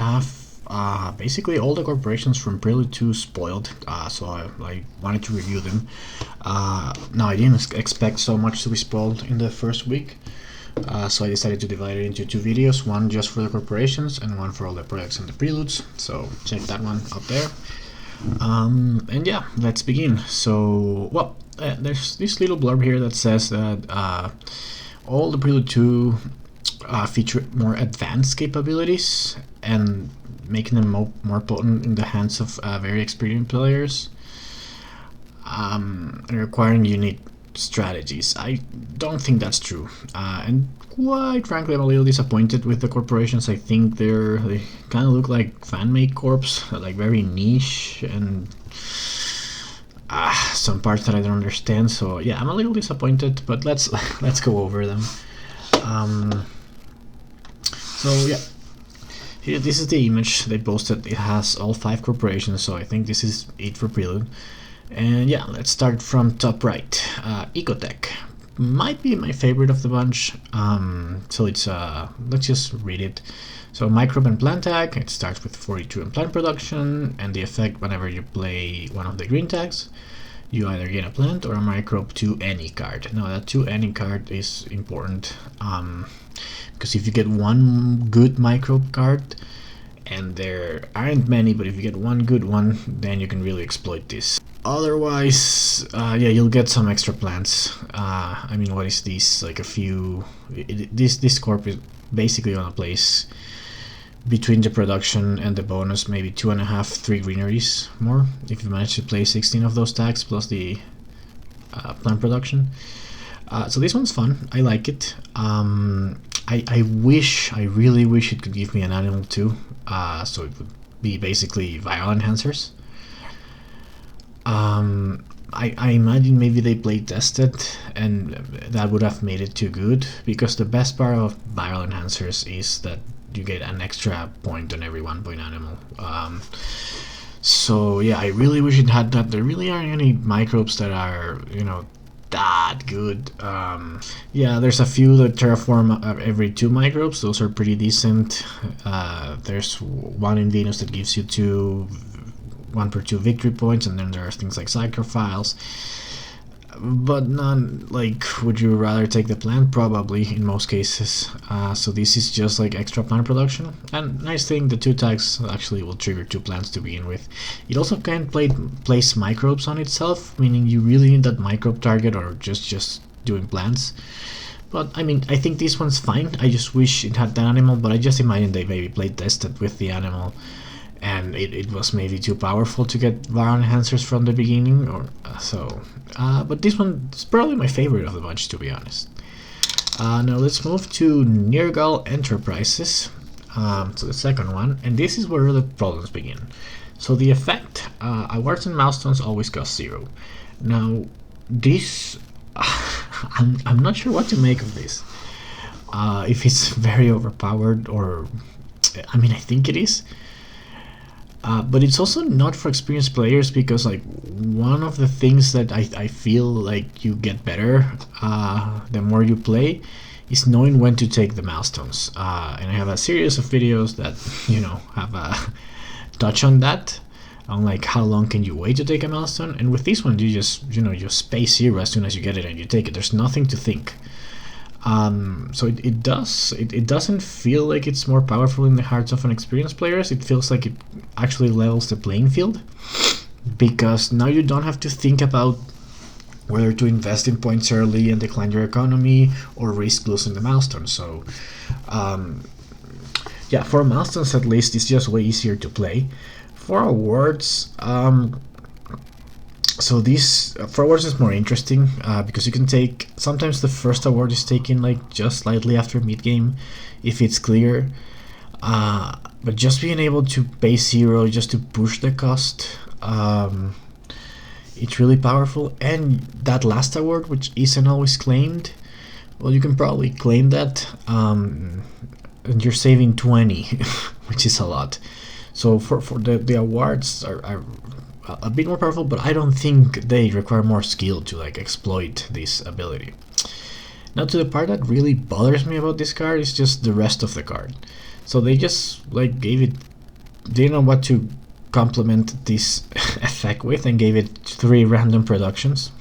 have basically all the corporations from Prelude 2 spoiled, so I wanted to review them. Now, I didn't expect so much to be spoiled in the first week, so I decided to divide it into two videos, one just for the corporations and one for all the products and the preludes, so check that one out there. And yeah, let's begin. So, well, there's this little blurb here that says that all the Prelude 2 feature more advanced capabilities and making them more potent in the hands of very experienced players, and requiring unique strategies. I don't think that's true, and quite frankly I'm a little disappointed with the corporations. I think they kind of look like fan-made corps, like very niche, and some parts that I don't understand. So yeah, I'm a little disappointed, but let's go over them. So yeah, here, this is the image they posted. It has all 5 corporations, so I think this is it for Prelude. And yeah, let's start from top right. Ecotec might be my favorite of the bunch. So it's let's just read it. So microbe and plant tag, it starts with 42 in plant production, and the effect whenever you play one of the green tags, you either gain a plant or a microbe to any card. Now that to any card is important, because if you get one good microbe card, and there aren't many, but if you get one good one, then you can really exploit this. Otherwise, yeah, you'll get some extra plants. I mean, what is this? Like a few. This corp is basically on a place between the production and the bonus, maybe 2.5, 3 greeneries more, if you manage to play 16 of those tags plus the plant production. So this one's fun. I like it. I really wish it could give me an animal too, so it would be basically viral enhancers. I imagine maybe they play tested and that would have made it too good, because the best part of viral enhancers is that you get an extra point on every 1 point animal. So yeah, I really wish it had that. There really aren't any microbes that are, you know, that good. Yeah, there's a few that terraform every 2 microbes. Those are pretty decent. There's one in Venus that gives you 1 per 2 victory points, and then there are things like Psychophiles, but none like, would you rather take the plant? Probably, in most cases. So this is just like extra plant production, and nice thing, the 2 tags actually will trigger 2 plants to begin with. It also can place microbes on itself, meaning you really need that microbe target, or just doing plants. But I mean, I think this one's fine. I just wish it had that animal, but I just imagine they maybe play tested with the animal, and it was maybe too powerful to get viral enhancers from the beginning, or so. But this one is probably my favorite of the bunch, to be honest. Now let's move to Nirgal Enterprises, so the second one, and this is where the problems begin. So the effect, awards and milestones always cost 0. Now this, I'm not sure what to make of this. If it's very overpowered, or I mean, I think it is. But it's also not for experienced players, because like one of the things that I feel like you get better the more you play is knowing when to take the milestones. And I have a series of videos that, you know, have a touch on that, on like how long can you wait to take a milestone. And with this one, you just, you know, you space 0 as soon as you get it and you take it. There's nothing to think. So it doesn't feel like it's more powerful in the hearts of unexperienced players. It feels like it actually levels the playing field, because now you don't have to think about whether to invest in points early and decline your economy, or risk losing the milestone. So yeah, for milestones at least, it's just way easier to play. For awards, so this for awards is more interesting, because you can take, sometimes the first award is taken like just slightly after mid game if it's clear, but just being able to pay 0 just to push the cost, it's really powerful. And that last award, which isn't always claimed, well, you can probably claim that, and you're saving 20 which is a lot. So for the awards are a bit more powerful, but I don't think they require more skill to like exploit this ability. Now to the part that really bothers me about this card is just the rest of the card. So they just like gave it didn't know what to complement this effect with, and gave it 3 random productions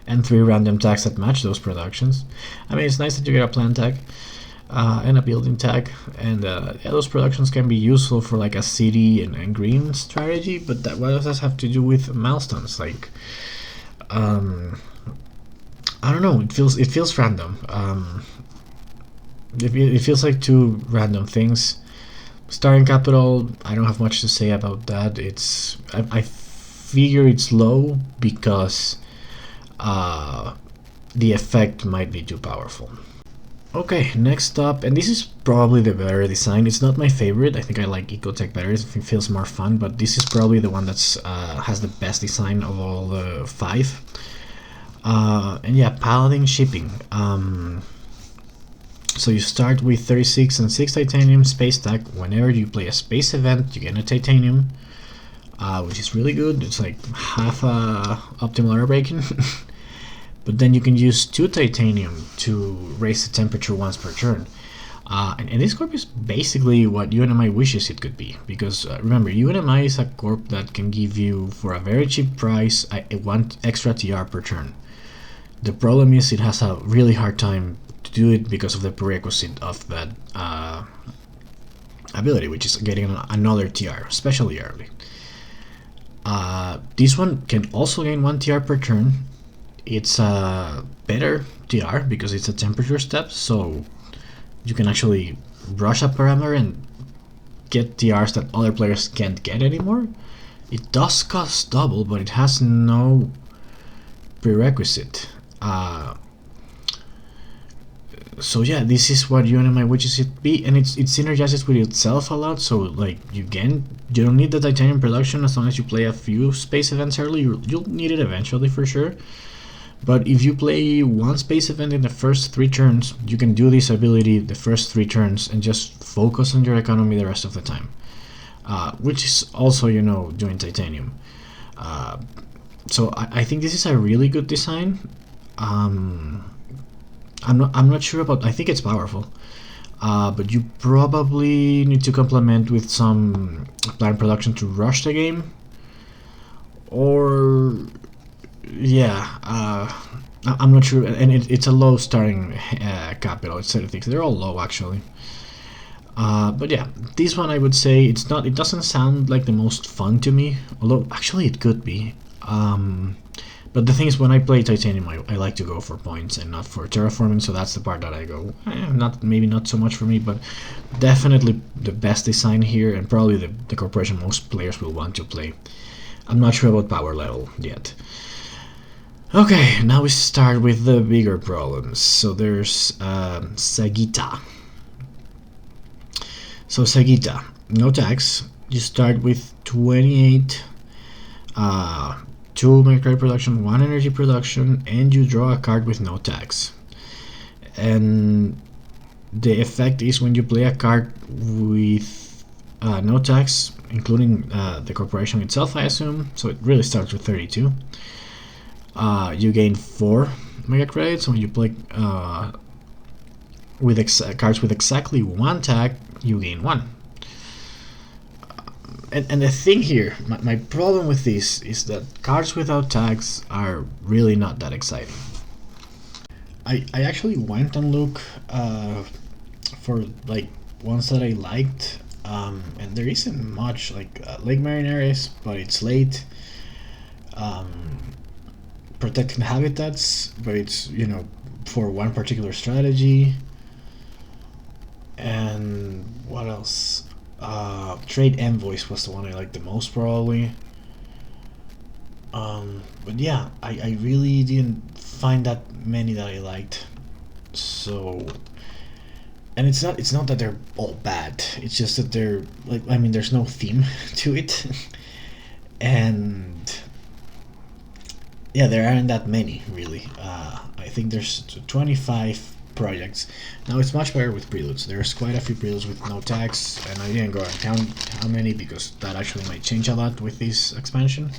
and 3 random tags that match those productions. I mean, it's nice that you get a plant tag and a building tag, and yeah, those productions can be useful for like a city and green strategy, but what does that have to do with milestones? Like, I don't know, it feels random. It feels like 2 random things. Starting capital, I don't have much to say about that. I figure it's low because the effect might be too powerful. Okay, next up, and this is probably the better design. It's not my favorite. I think I like Ecotec better. It feels more fun, but this is probably the one that's has the best design of all the 5. And yeah, Palladin Shipping. So you start with 36 and 6 titanium space tag. Whenever you play a space event, you get a titanium, which is really good. It's like half optimal air braking. But then you can use 2 titanium to raise the temperature once per turn. And this corp is basically what UNMI wishes it could be. Because remember, UNMI is a corp that can give you, for a very cheap price, 1 extra TR per turn. The problem is it has a really hard time to do it because of the prerequisite of that ability, which is getting another TR, especially early. This one can also gain 1 TR per turn. It's a better TR because it's a temperature step, so you can actually rush a parameter and get TRs that other players can't get anymore. It does cost double, but it has no prerequisite. So yeah, this is what UNMI wishes it be, and it synergizes with itself a lot. So like you don't need the titanium production as long as you play a few space events early. You'll need it eventually for sure. But if you play 1 space event in the first 3 turns, you can do this ability the first 3 turns and just focus on your economy the rest of the time, which is also, you know, doing titanium. So I think this is a really good design. I'm not sure about. I think it's powerful, but you probably need to complement with some planned production to rush the game, or yeah, I'm not sure. And it's a low starting capital. It's 36. They're all low actually. But yeah, this one I would say it's not. It doesn't sound like the most fun to me, although actually it could be. But the thing is, when I play titanium, I like to go for points and not for terraforming. So that's the part that I go. Maybe not so much for me, but definitely the best design here, and probably the corporation most players will want to play. I'm not sure about power level yet. Okay, now we start with the bigger problems. So there's Sagitta. So Sagitta, no tax. You start with 28, 2 mercury production, 1 energy production, and you draw a card with no tax. And the effect is when you play a card with no tax, including the corporation itself, I assume. So it really starts with 32. You gain 4 mega credits. When you play with cards with exactly 1 tag, you gain 1. And the thing here, my problem with this is that cards without tags are really not that exciting. I actually went and looked for like ones that I liked, and there isn't much. Like Lake Marineris, but it's late. Protecting habitats, but it's, you know, for one particular strategy. And what else? Trade Envoys was the one I liked the most, probably. But yeah, I really didn't find that many that I liked. So, and it's not that they're all bad. It's just that they're like, I mean, there's no theme to it, and yeah, there aren't that many really. I think there's 25 projects. Now it's much better with preludes. There's quite a few preludes with no tags, and I didn't go and count how many because that actually might change a lot with this expansion.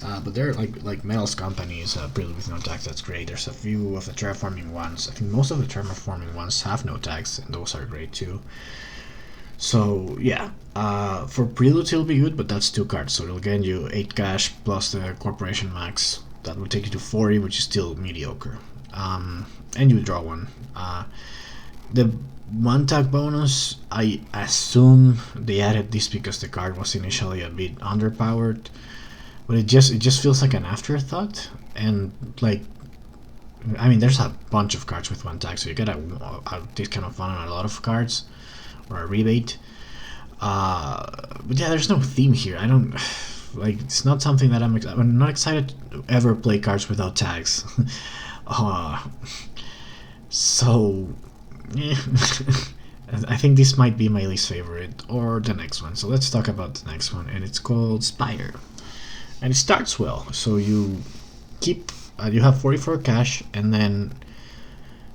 But there are like Metals Company's prelude with no tags. That's great. There's a few of the terraforming ones. I think most of the terraforming ones have no tags, and those are great too. So yeah, for Prelude it'll be good, but that's 2 cards, so it'll get you 8 cash plus the corporation max. That will take you to 40, which is still mediocre. And you draw one. The 1 tag bonus, I assume they added this because the card was initially a bit underpowered, but it just feels like an afterthought. And like, I mean, there's a bunch of cards with 1 tag, so you get a discount of 1 on a lot of cards, or a rebate. But yeah, there's no theme here. I don't like. It's not something that I'm not excited to ever play cards without tags. So yeah. I think this might be my least favorite, or the next one. So let's talk about the next one, and it's called Spire. And it starts well. So you keep you have 44 cash, and then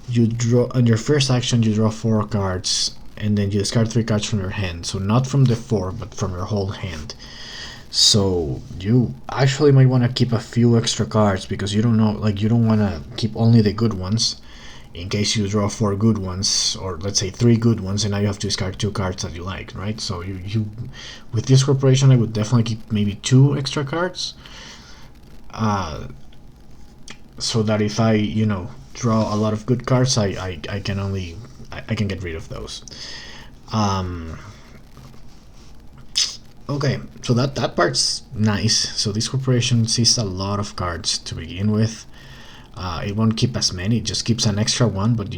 you draw on your first action. You draw 4 cards, and then you discard 3 cards from your hand. So not from the 4, but from your whole hand. So you actually might want to keep a few extra cards, because you don't know, like, you don't want to keep only the good ones in case you draw 4 good ones, or let's say 3 good ones, and now you have to discard 2 cards that you like, right? So you with this corporation, I would definitely keep maybe 2 extra cards, so that if I draw a lot of good cards, I can get rid of those. Okay, so that part's nice. So this corporation sees a lot of cards to begin with. It won't keep as many; it just keeps an extra one. But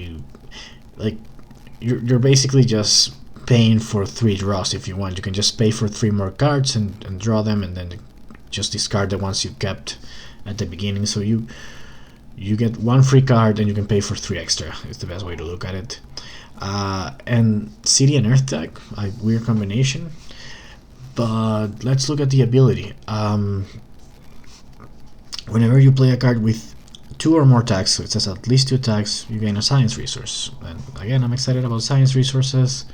you're basically just paying for 3 draws if you want. You can just pay for 3 more cards and draw them, and then just discard the ones you kept at the beginning. So you get 1 free card, and you can pay for 3 extra. It's the best way to look at it. And City and Earth Tech, a weird combination. But let's look at the ability. Whenever you play a card with 2 or more tags, so it says at least 2 tags, you gain a science resource. And again, I'm excited about science resources,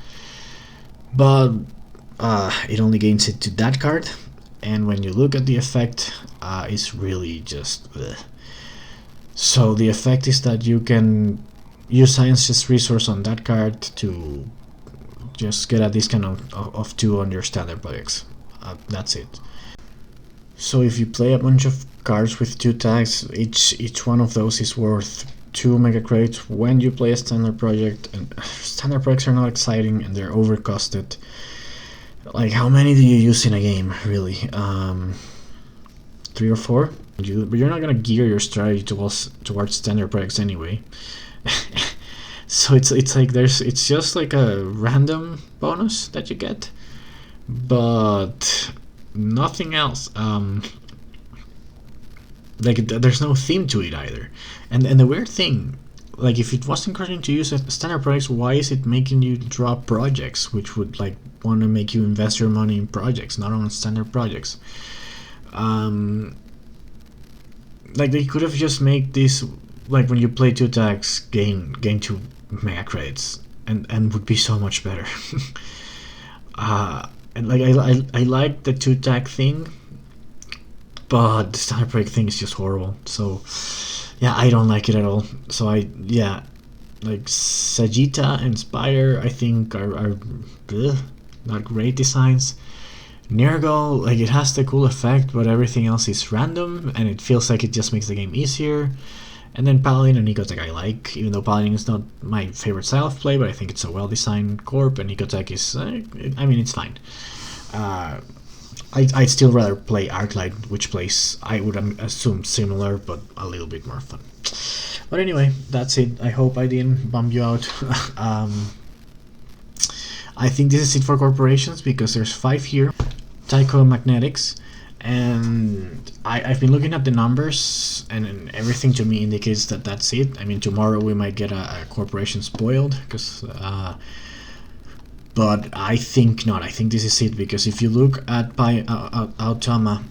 but it only gains it to that card. And when you look at the effect, it's really just bleh. So the effect is that you can use science's resource on that card to just get a discount of 2 on your standard projects. That's it. So if you play a bunch of cards with 2 tags, each one of those is worth 2 mega credits when you play a standard project. And standard projects are not exciting, and they're overcosted. Like, how many do you use in a game, really? 3 or 4? But you're not gonna gear your strategy towards standard projects anyway. So it's like it's just like a random bonus that you get, but nothing else. There's no theme to it either. And the weird thing, like, if it was encouraging to use standard projects, why is it making you draw projects, which would like want to make you invest your money in projects, not on standard projects? Like, they could have just made this, like, when you play 2 tags, gain 2 mega credits, and would be so much better. And like, I like the 2 tag thing, but the standard break thing is just horrible. So yeah, I don't like it at all. So like Sagitta and Spire, I think are not great designs. Nirgal, like, it has the cool effect, but everything else is random, and it feels like it just makes the game easier. And then Palladin and Ecotec I like, even though Palladin is not my favorite style of play, but I think it's a well-designed corp, and Ecotec is, I mean, it's fine. I'd still rather play Arclight, which plays, I would assume, similar, but a little bit more fun. But anyway, that's it. I hope I didn't bum you out. I think this is it for corporations, because there's 5 here. Tycho Magnetics, and I've been looking at the numbers, and everything to me indicates that that's it. I mean, tomorrow we might get a corporation spoiled, because but I think not. I think this is it, because if you look at Automa,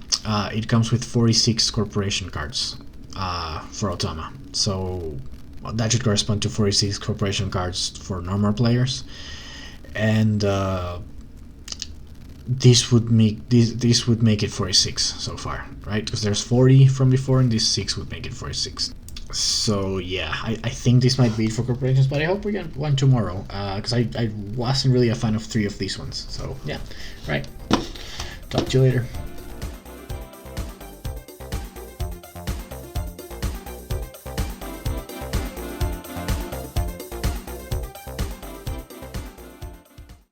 it comes with 46 corporation cards for Automa, so that should correspond to 46 corporation cards for normal players. And this would make it 46 so far, right? Because there's 40 from before, and this 6 would make it 46. So yeah, I think this might be it for corporations, but I hope we get one tomorrow, because I wasn't really a fan of 3 of these ones. So yeah, right. Talk to you later.